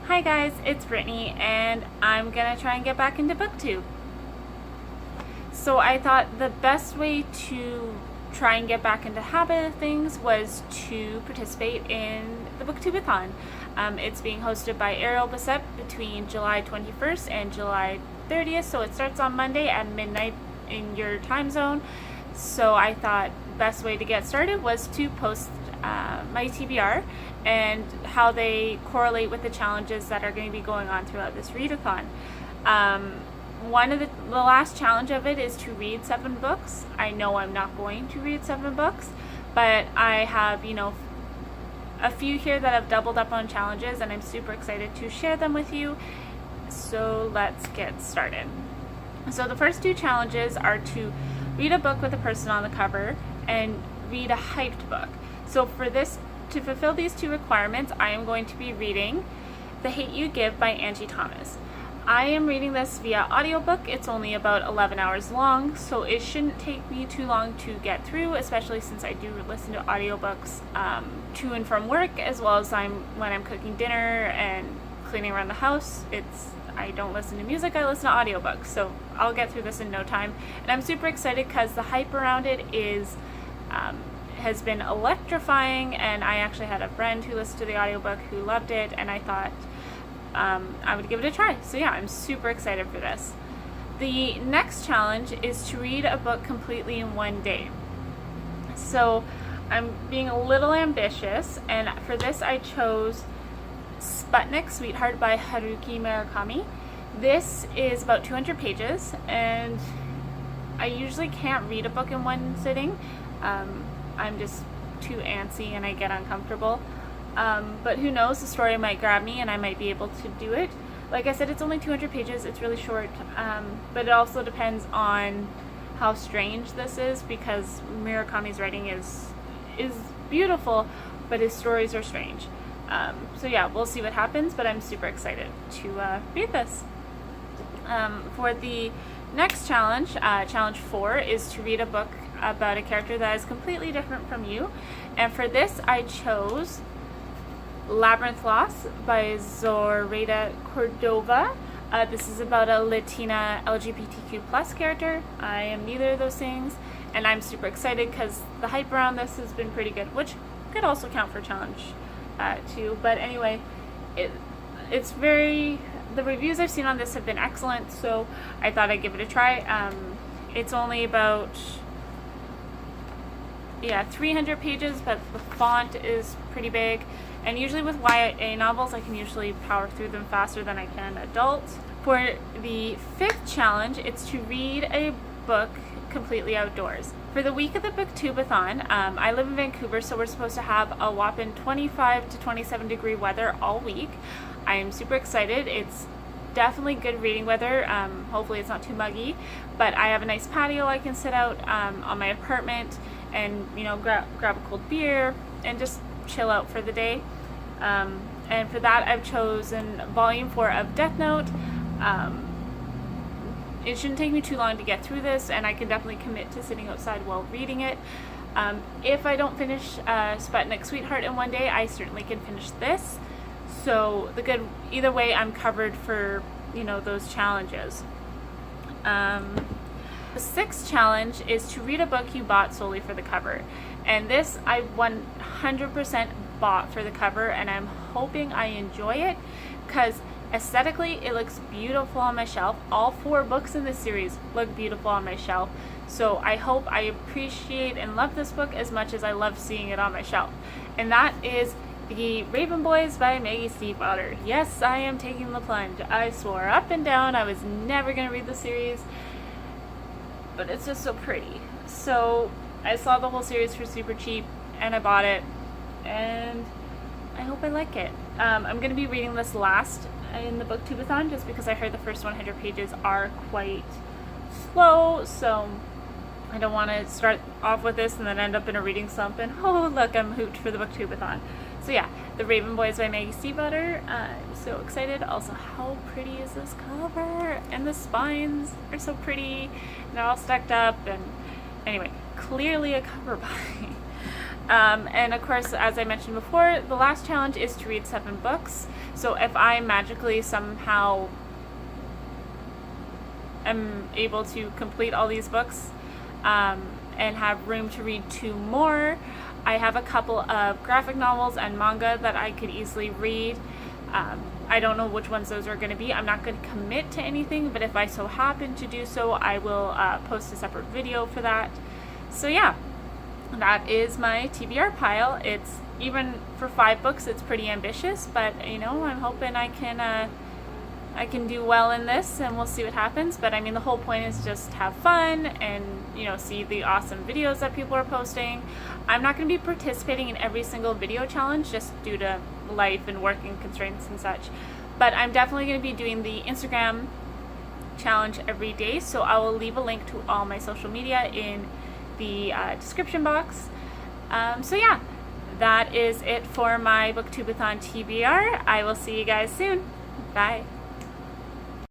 Hi guys, it's Brittany and I'm gonna try and get back into Booktube. So I thought the best way to try and get back into habit of things was to participate in the Booktube-a-Thon. It's being hosted by Ariel Bissett between July 21st and July 30th, so it starts on Monday at midnight in your time zone. So I thought the best way to get started was to post my TBR and how they correlate with the challenges that are going to be going on throughout this readathon. One of the last challenge of it is to read 7 books. I know I'm not going to read 7 books, but I have, a few here that have doubled up on challenges, and I'm super excited to share them with you. So let's get started. So the first 2 challenges are to read a book with a person on the cover and read a hyped book. So for this, to fulfill these 2 requirements, I am going to be reading The Hate You Give by Angie Thomas. I am reading this via audiobook. It's only about 11 hours long, so it shouldn't take me too long to get through, especially since I do listen to audiobooks to and from work, as well as when I'm cooking dinner and cleaning around the house. I don't listen to music, I listen to audiobooks, so I'll get through this in no time. And I'm super excited because the hype around it has been electrifying, and I actually had a friend who listened to the audiobook who loved it, and I thought I would give it a try. So yeah, I'm super excited for this. The next challenge is to read a book completely in one day. So I'm being a little ambitious, and for this I chose Sputnik Sweetheart by Haruki Murakami. This is about 200 pages, and I usually can't read a book in one sitting. I'm just too antsy and I get uncomfortable. But who knows, the story might grab me and I might be able to do it. Like I said, it's only 200 pages, it's really short, but it also depends on how strange this is, because Murakami's writing is beautiful, but his stories are strange. So yeah, we'll see what happens, but I'm super excited to read this. For the next challenge, challenge 4, is to read a book about a character that is completely different from you. And for this, I chose Labyrinth Lost by Zoraida Cordova. This is about a Latina LGBTQ plus character. I am neither of those things, and I'm super excited because the hype around this has been pretty good, which could also count for challenge 2. But anyway, the reviews I've seen on this have been excellent, so I thought I'd give it a try. It's only about 300 pages, but the font is pretty big, and usually with YA novels I can usually power through them faster than I can adults. For the 5th challenge, it's to read a book completely outdoors. For the week of the Booktube-a-Thon, I live in Vancouver, so we're supposed to have a whopping 25 to 27 degree weather all week. I am super excited. It's definitely good reading weather. Hopefully it's not too muggy, but I have a nice patio I can sit out on my apartment and grab a cold beer and just chill out for the day. And for that, I've chosen volume 4 of Death Note. It shouldn't take me too long to get through this, and I can definitely commit to sitting outside while reading it. If I don't finish Sputnik Sweetheart in one day, I certainly can finish this. So either way, I'm covered for those challenges. The 6th challenge is to read a book you bought solely for the cover, and this I 100% bought for the cover, and I'm hoping I enjoy it because aesthetically it looks beautiful on my shelf. All 4 books in this series look beautiful on my shelf, so I hope I appreciate and love this book as much as I love seeing it on my shelf, and that is The Raven Boys by Maggie Stiefvater. Yes, I am taking the plunge. I swore up and down I was never going to read the series, but it's just so pretty. So I saw the whole series for super cheap and I bought it, and I hope I like it. I'm going to be reading this last in the Booktube-a-Thon just because I heard the first 100 pages are quite slow, so I don't want to start off with this and then end up in a reading slump and oh look, I'm hooped for the Booktube-a-Thon. So yeah, The Raven Boys by Maggie Stiefvater. I'm so excited. Also, how pretty is this cover? And the spines are so pretty. And they're all stacked up. And anyway, clearly a cover buy. And of course, as I mentioned before, the last challenge is to read 7 books. So if I magically somehow am able to complete all these books and have room to read 2 more, I have a couple of graphic novels and manga that I could easily read. I don't know which ones those are going to be. I'm not going to commit to anything, but if I so happen to do so, I will post a separate video for that. So yeah, that is my TBR pile. It's, even for 5 books, it's pretty ambitious, but you know, I'm hoping I can do well in this, and we'll see what happens. But I mean, the whole point is just have fun and, you know, see the awesome videos that people are posting. I'm not going to be participating in every single video challenge just due to life and working constraints and such, but I'm definitely going to be doing the Instagram challenge every day, so I will leave a link to all my social media in the description box. So yeah, that is it for my Booktube-a-Thon TBR. I will see you guys soon. Bye.